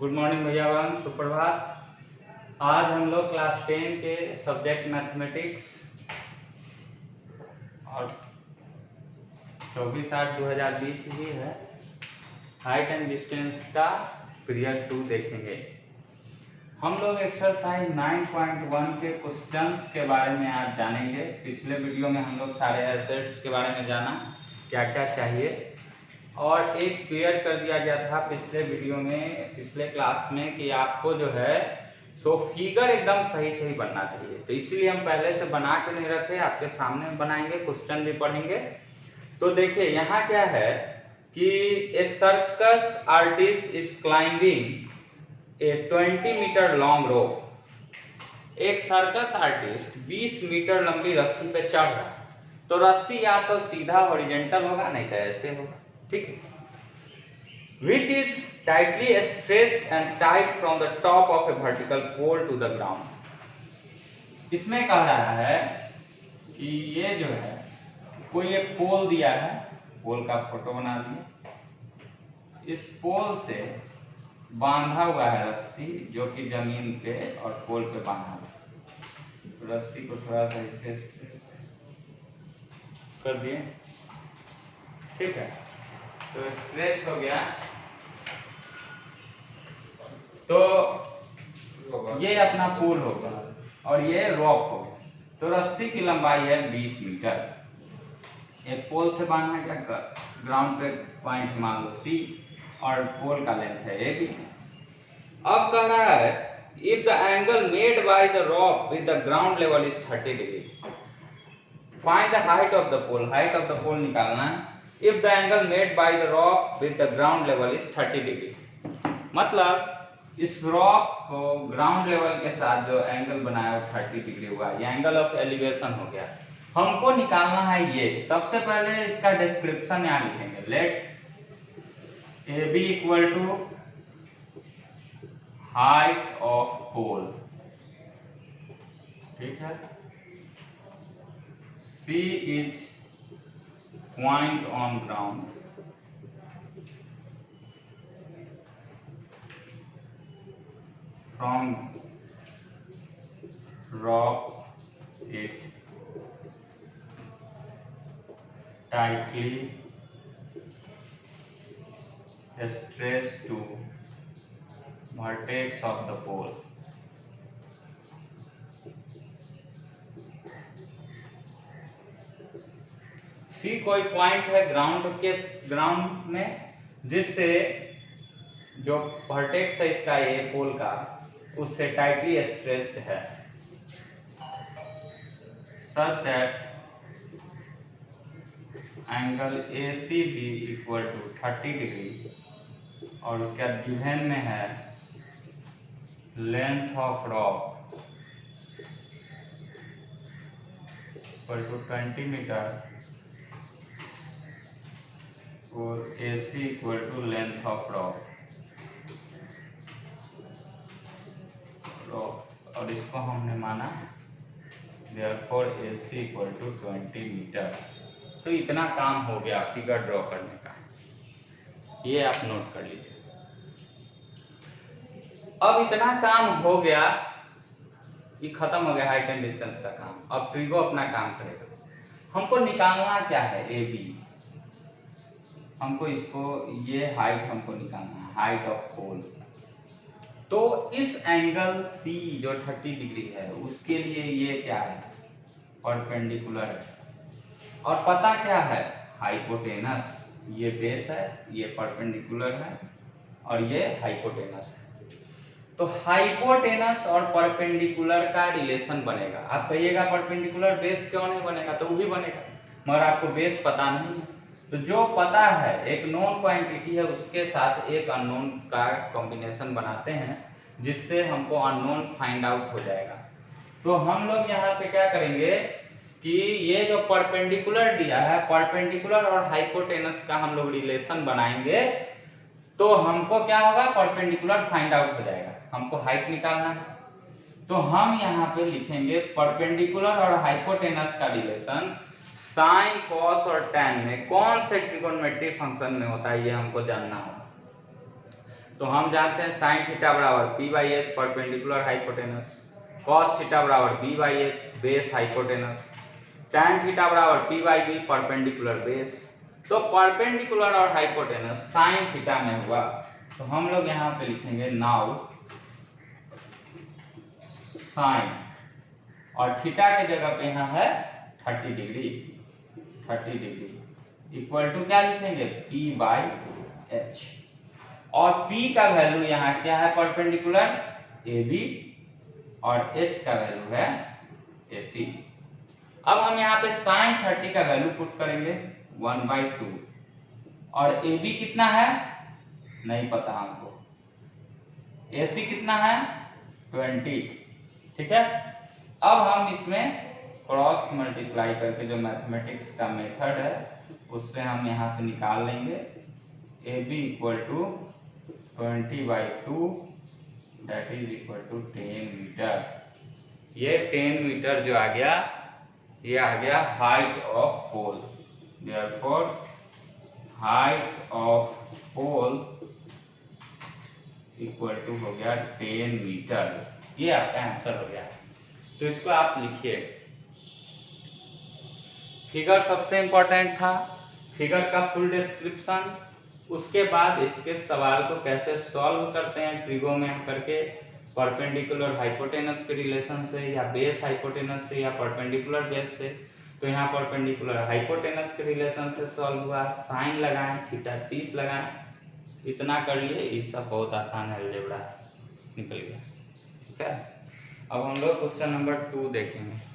Good morning भैया बहन, सुप्रभात। आज हम लोग क्लास 10 के सब्जेक्ट मैथमेटिक्स और 24/8/2020 ही है, हाइट एंड डिस्टेंस का पीरियड 2 देखेंगे। हम लोग एक्सरसाइज 9.1 के क्वेश्चंस के बारे में आज जानेंगे। पिछले वीडियो में हम लोग सारे एसेट्स के बारे में जाना, क्या क्या चाहिए, और एक क्लियर कर दिया गया था पिछले वीडियो में, पिछले क्लास में, कि आपको जो है सो फिगर एकदम सही सही बनना चाहिए। तो इसीलिए हम पहले से बना के नहीं रखे, आपके सामने बनाएंगे, क्वेश्चन भी पढ़ेंगे। तो देखिए यहाँ क्या है कि a circus artist is climbing a 20 metre long rope. एक सर्कस आर्टिस्ट 20 मीटर लंबी रस्सी पे चढ़ रहा है। तो रस्सी या तो सीधा हॉरिजॉन्टल होगा, नहीं तो ऐसे होगा, ठीक है। Which is tightly stretched and tied from the top of a vertical pole to the ground। इसमें कह रहा है कि ये जो है कोई एक पोल दिया है, पोल का फोटो बना दिए। इस पोल से बांधा हुआ है रस्सी, जो कि जमीन पे और पोल पे बांधा हुआ है। तो रस्सी को थोड़ा सा इसे कर दिए, ठीक है। तो स्ट्रेच हो गया। तो ये अपना पोल हो गया और ये रॉप हो गया। तो रस्सी की लंबाई है 20 मीटर। एक पोल से बांधा गया, ग्राउंड पे पॉइंट मान लो C, और पोल का लेंथ है AB। अब कह रहा है if the angle made by the rope with the ground level is 30 degree, find the height of the pole. Height of the pole निकालना है। If the angle made by the rope with the ground level is 30 degree, मतलब इस rock को ground level के साथ जो angle बनाया वो 30 डिग्री हुआ। ये एंगल ऑफ एलिवेशन हो गया। हमको निकालना है ये। सबसे पहले इसका डिस्क्रिप्शन यहाँ लिखेंगे। Let A B equal to height of pole, ठीक है। C is point on ground, from rock is tightly stretched to vertex of the pole। सी कोई पॉइंट है ग्राउंड में, जिससे जो वर्टेक्स है इसका, ये पोल का, उससे टाइटली स्ट्रेच्ड है, such that angle ACB equal to 30 degree, और उसका गिवन में है length of rope equal to 20 metre और AC equal to length of rope, और इसको हमने माना therefore AC equal to 20 metre. तो इतना काम हो गया फिगर ड्रॉ करने का, ये आप नोट कर लीजिए। अब इतना काम हो गया, ये खत्म हो गया हाइट एंड डिस्टेंस का काम। अब ट्रिगो अपना काम करेगा। हमको निकालना क्या है, AB। हमको इसको, ये हाइट हमको निकालना है, हाइट ऑफ पोल। तो इस एंगल C जो 30 डिग्री है, उसके लिए ये क्या है, परपेंडिकुलर है। और पता क्या है, हाइपोटेनस। ये बेस है, ये परपेंडिकुलर है, और ये हाइपोटेनस है। तो हाइपोटेनस और परपेंडिकुलर का रिलेशन बनेगा। आप कहिएगा परपेंडिकुलर बेस क्यों नहीं बनेगा, तो वो भी बनेगा, मगर आपको बेस पता नहीं है। तो जो पता है, एक नोन क्वांटिटी है, उसके साथ एक अननोन का कॉम्बिनेशन बनाते हैं, जिससे हमको अननोन फाइंड आउट हो जाएगा। तो हम लोग यहाँ पे क्या करेंगे कि ये जो परपेंडिकुलर दिया है, परपेंडिकुलर और हाइपोटेनस का हम लोग रिलेशन बनाएंगे, तो हमको क्या होगा, परपेंडिकुलर फाइंड आउट हो जाएगा। हमको हाइट निकालना है, तो हम यहाँ पे लिखेंगे परपेंडिकुलर और हाइपोटेनस का रिलेशन साइन, कॉस और टैन में कौन से ट्रिगोनोमेट्रिक फंक्शन में होता है, ये हमको जानना होगा। तो हम जानते हैं साइन थीटा बराबर P by H perpendicular hypotenuse, cos theta बराबर B by H base hypotenuse, tan theta बराबर P by B perpendicular base. तो परपेंडिकुलर और हाइपोटेनस साइन थीटा में हुआ, तो हम लोग यहाँ पे लिखेंगे नाउ साइन, और थीटा के जगह पे यहाँ है 30 डिग्री, 30 डिग्री इक्वल टू क्या लिखेंगे P बाई एच, और P का वैल्यू यहाँ क्या है परपेंडिकुलर AB और H का वैल्यू है AC। अब हम यहाँ पे साइन 30 का वैल्यू पुट करेंगे 1/2, और AB कितना है नहीं पता हमको, AC कितना है 20, ठीक है। अब हम इसमें क्रॉस मल्टीप्लाई करके जो मैथमेटिक्स का मेथड है उससे हम यहाँ से निकाल लेंगे AB equal to 20/2 that is equal to 10 metre. ये 10 मीटर जो आ गया, ये आ गया height of pole, therefore height of pole equal to हो गया 10 मीटर। ये आपका आंसर हो गया। तो इसको आप लिखिए। फिगर सबसे इंपॉर्टेंट था, फिगर का फुल डिस्क्रिप्शन, उसके बाद इसके सवाल को कैसे सॉल्व करते हैं ट्रिगो में करके, परपेंडिकुलर हाइपोटेनस के रिलेशन से या बेस हाइपोटेनस से या परपेंडिकुलर बेस से। तो यहाँ परपेंडिकुलर हाइपोटेनस के रिलेशन से सॉल्व हुआ, साइन लगाएं, थीटा 30 लगाएं, इतना कर लिए, ये सब बहुत आसान अलजेब्रा निकल गया, ठीक है। अब हम लोग क्वेश्चन नंबर 2 देखेंगे।